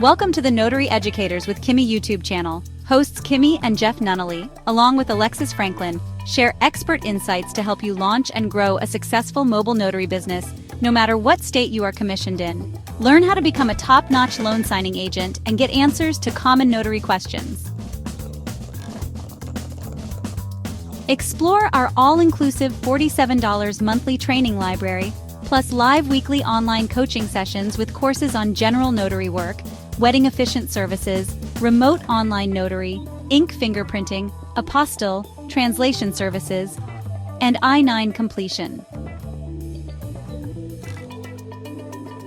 Welcome to the Notary Educators with Kimmi YouTube channel. Hosts Kimmi and Jeff Nunnally, along with Alexis Franklin, share expert insights to help you launch and grow a successful mobile notary business, no matter what state you are commissioned in. Learn how to become a top-notch loan signing agent and get answers to common notary questions. Explore our all-inclusive $47 monthly training library, plus live weekly online coaching sessions with courses on general notary work, wedding efficient services, remote online notary, ink fingerprinting, apostille, translation services, and I-9 completion.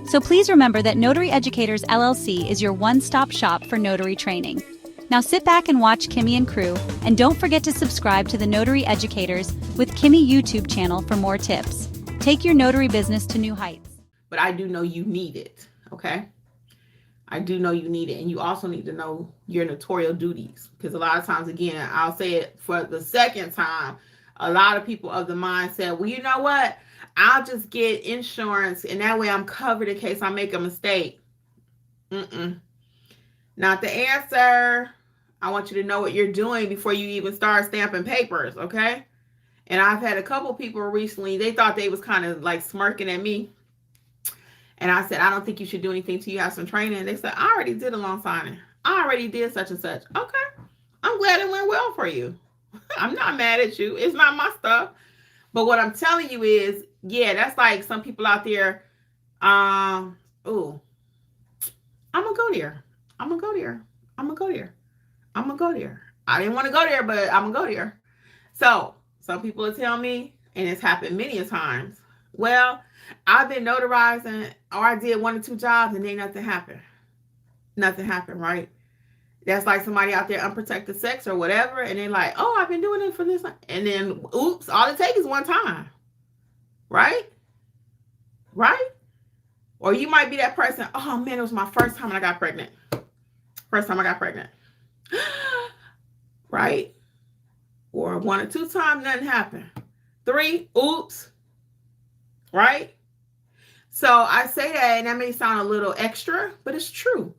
So please remember that Notary Educators LLC is your one-stop shop for notary training. Now sit back and watch Kimmi and crew, and don't forget to subscribe to the Notary Educators with Kimmi YouTube channel for more tips. Take your notary business to new heights. But I do know you need it, okay? I do know you need it. And you also need to know your notarial duties. Because a lot of times, again, I'll say it for the second time, a lot of people of the mindset, well, you know what? I'll just get insurance and that way I'm covered in case I make a mistake. Not the answer. I want you to know what you're doing before you even start stamping papers, okay? And I've had a couple people recently, they thought they was kind of like smirking at me. And I said, I don't think you should do anything till you have some training. They said, I already did a loan signing. I already did such and such. Okay. I'm glad it went well for you. I'm not mad at you. It's not my stuff. But what I'm telling you is, yeah, that's like some people out there. I'm going to go there. I'm going to go there. I'm going to go there. I'm going to go there. I didn't want to go there, but I'm going to go there. So some people will tell me, and it's happened many a times, well, I've been notarizing, or I did 1 or 2 jobs and then nothing happened. Nothing happened, right? That's like somebody out there, unprotected sex or whatever, and they're like, oh, I've been doing it for this. And then, oops, all it takes is one time. Right? Right? Or you might be that person, oh man, it was my first time and I got pregnant. First time I got pregnant. Right? Or 1 or 2 times, nothing happened. 3, oops. Right? So I say that, and that may sound a little extra, but it's true.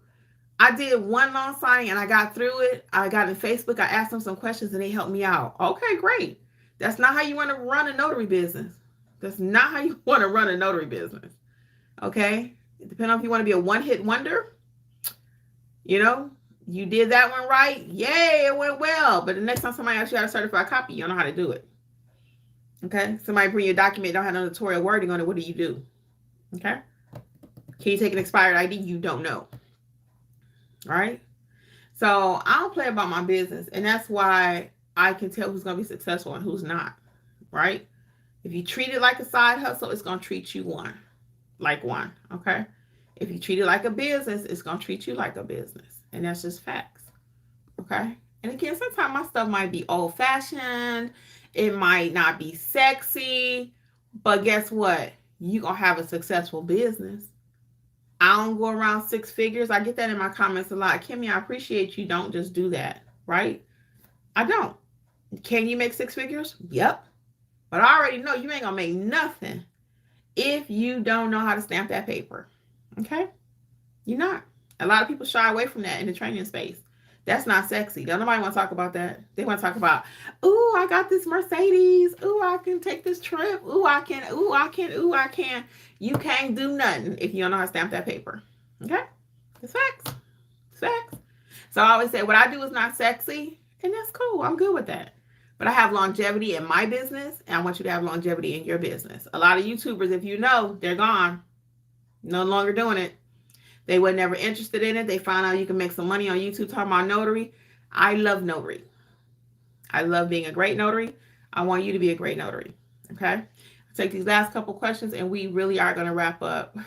I did 1 loan signing and I got through it. I got in Facebook. I asked them some questions and they helped me out. Okay, great. That's not how you want to run a notary business. That's not how you want to run a notary business. Okay? Depending on if you want to be a one-hit wonder, you know, you did that one right. Yay, it went well. But the next time somebody asks you how to certify a copy, you don't know how to do it. Okay? Somebody bring you a document, don't have no notarial wording on it. What do you do? Okay? Can you take an expired ID? You don't know. All right? So I don't play about my business. And that's why I can tell who's going to be successful and who's not. Right? If you treat it like a side hustle, it's going to treat you like one. Okay? If you treat it like a business, it's going to treat you like a business. And that's just facts. Okay? And again, sometimes my stuff might be old-fashioned. It might not be sexy. But guess what? You're going to have a successful business. I don't go around 6 figures. I get that in my comments a lot. Kimmi, I appreciate you. Don't just do that. Right? I don't. Can you make 6 figures? Yep. But I already know you ain't going to make nothing if you don't know how to stamp that paper. Okay? You're not. A lot of people shy away from that in the training space. That's not sexy. Don't nobody want to talk about that. They want to talk about, ooh, I got this Mercedes. Ooh, I can take this trip. Ooh, I can. Ooh, I can. Ooh, I can. You can't do nothing if you don't know how to stamp that paper. Okay? It's facts. It's facts. So I always say what I do is not sexy, and that's cool. I'm good with that. But I have longevity in my business, and I want you to have longevity in your business. A lot of YouTubers, if you know, they're gone. No longer doing it. They were never interested in it. They found out you can make some money on YouTube talking about notary. I love notary. I love being a great notary. I want you to be a great notary. Okay? I'll take these last couple questions, and we really are going to wrap up.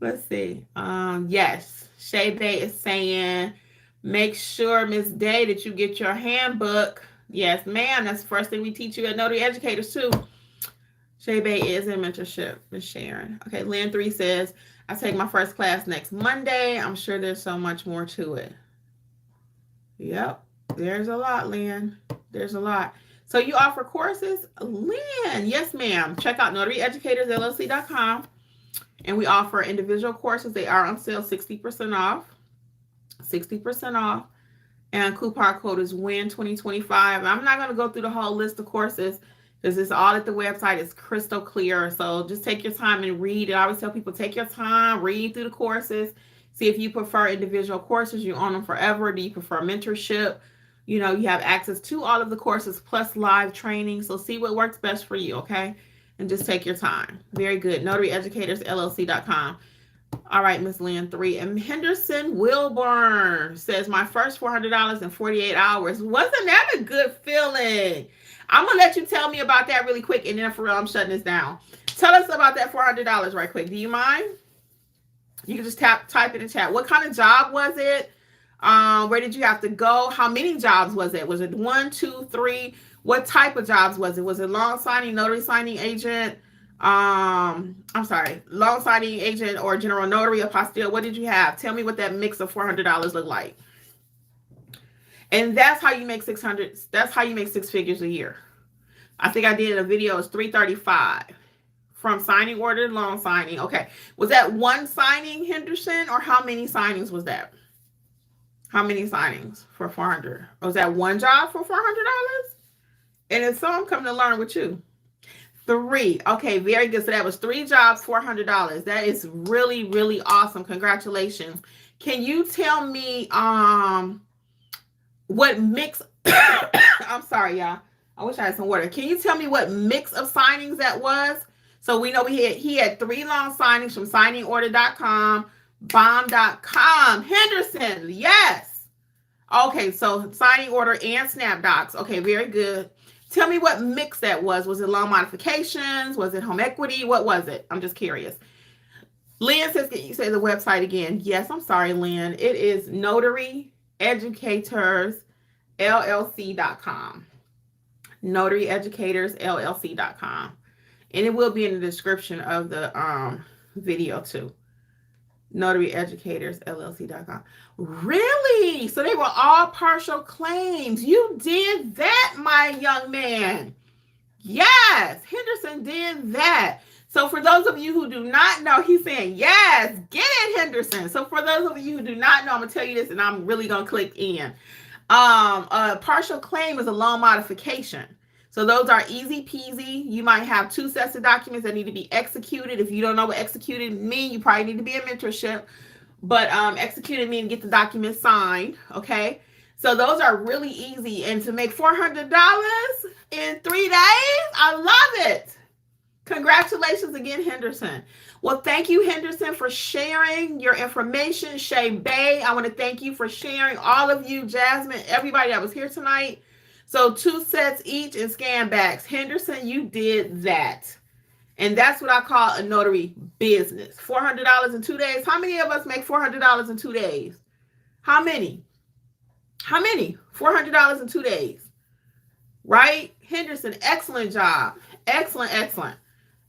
Let's see. Yes. Shay Bay is saying, make sure, Miss Day, that you get your handbook. Yes, ma'am. That's the first thing we teach you at Notary Educators, too. Shay Bay is in mentorship, Miss Sharon. Okay, Lynn 3 says, I take my first class next Monday. I'm sure there's so much more to it. Yep, there's a lot, Lynn. There's a lot. So you offer courses? Lynn, yes, ma'am. Check out notaryeducatorsllc.com. And we offer individual courses. They are on sale, 60% off. 60% off. And coupon code is WIN2025. I'm not going to go through the whole list of courses because it's all at the website. It's crystal clear. So just take your time and read it. I always tell people, take your time, read through the courses. See if you prefer individual courses. You own them forever. Do you prefer mentorship? You know, you have access to all of the courses plus live training. So see what works best for you, okay? And just take your time. Very good. NotaryEducatorsLLC.com. All right, Miss Lynn 3. And Henderson Wilburn says, my first $400 in 48 hours. Wasn't that a good feeling? I'm going to let you tell me about that really quick. And then for real, I'm shutting this down. Tell us about that $400 right quick. Do you mind? You can just type it in chat. What kind of job was it? Where did you have to go? How many jobs was it? Was it 1, 2, 3? What type of jobs was it? Was it loan signing, notary signing agent? Loan signing agent or general notary, apostille? What did you have? Tell me what that mix of $400 looked like. And that's how you make 600. That's how you make 6 figures a year. I think I did a video. It's 335 from signing order to loan signing. Okay. Was that one signing, Henderson, or how many signings was that? How many signings for 400? Was that one job for $400? And if so, I'm coming to learn with you. 3. Okay, very good. So that was 3 jobs, $400. That is really, really awesome. Congratulations. Can you tell me what mix? I'm sorry, y'all. I wish I had some water. Can you tell me what mix of signings that was? So we know he had 3 long signings from signingorder.com, bomb.com. Henderson, yes. Okay, so signing order and SnapDocs. Okay, very good. Tell me what mix that was. Was it loan modifications? Was it home equity? What was it? I'm just curious. Lynn says, can you say the website again? Yes, I'm sorry, Lynn. It is notarization.com. notarization.com. And it will be in the description of the video too. notarization.com. Really? So they were all partial claims. You did that, my young man. Yes, Henderson did that. So for those of you who do not know, he's saying, yes, get it, Henderson. So for those of you who do not know, I'm going to tell you this, and I'm really going to click in. A partial claim is a loan modification. So those are easy peasy. You might have 2 sets of documents that need to be executed. If you don't know what executed means, you probably need to be in mentorship. But executed means get the document signed, okay? So those are really easy. And to make $400 in 3 days, I love it. Congratulations again, Henderson. Well, thank you, Henderson, for sharing your information. Shay Bay, I want to thank you for sharing. All of you, Jasmine, everybody that was here tonight. So 2 sets each and scan backs. Henderson, you did that. And that's what I call a notary business. $400 in 2 days. How many of us make $400 in 2 days? How many? How many? $400 in 2 days. Right? Henderson, excellent job. Excellent, excellent.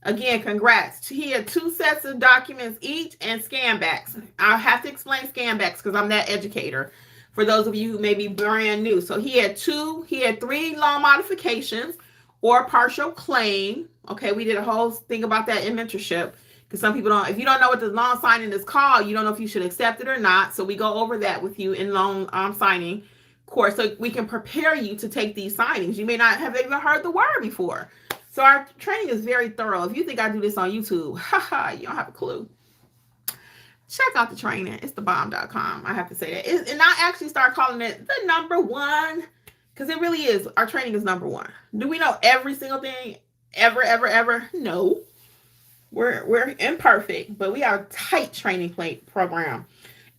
Again, congrats. He had 2 sets of documents each and scan backs. I'll have to explain scan backs because I'm that educator. For those of you who may be brand new. So he had 3 loan modifications or partial claim. Okay, we did a whole thing about that in mentorship because some people don't, if you don't know what the loan signing is called, you don't know if you should accept it or not. So we go over that with you in loan signing course so we can prepare you to take these signings. You may not have even heard the word before. So our training is very thorough. If you think I do this on YouTube, you don't have a clue. Check out the training. It's thebomb.com. I have to say that. And I actually start calling it the number one because it really is. Our training is number one. Do we know every single thing ever? No. We're imperfect, but we are a tight training program.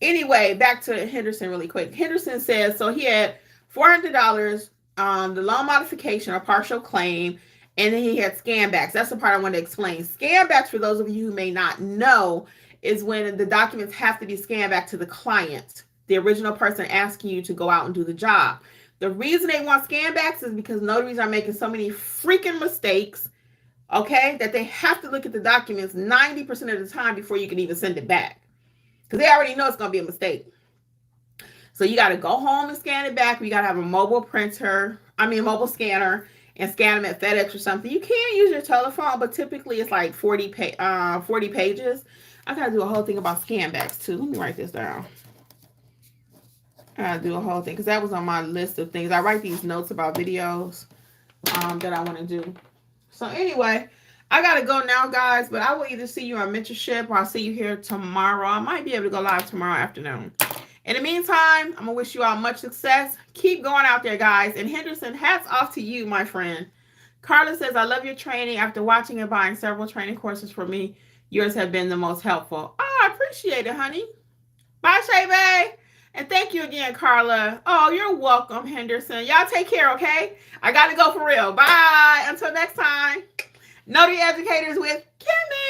Anyway, back to Henderson really quick. Henderson says, so he had $400, the loan modification or partial claim, and then he had scan backs. That's the part I want to explain. Scan backs, for those of you who may not know, is when the documents have to be scanned back to the client, the original person asking you to go out and do the job. The reason they want scan backs is because notaries are making so many freaking mistakes, okay, that they have to look at the documents 90% of the time before you can even send it back. Because they already know it's going to be a mistake. So you got to go home and scan it back. You got to have a mobile scanner, and scan them at FedEx or something. You can use your telephone, but typically it's like 40 pages. I got to do a whole thing about scan backs too. Let me write this down. I'll do a whole thing because that was on my list of things. I write these notes about videos that I want to do. So anyway, I got to go now, guys, but I will either see you on mentorship or I'll see you here tomorrow. I might be able to go live tomorrow afternoon. In the meantime, I'm going to wish you all much success. Keep going out there, guys. And Henderson, hats off to you, my friend. Carla says, I love your training. After watching and buying several training courses for me, yours have been the most helpful. Oh, I appreciate it, honey. Bye, Shay Bay. And thank you again, Carla. Oh, you're welcome, Henderson. Y'all take care, okay? I got to go for real. Bye. Until next time. Notary Educators with Kimmi.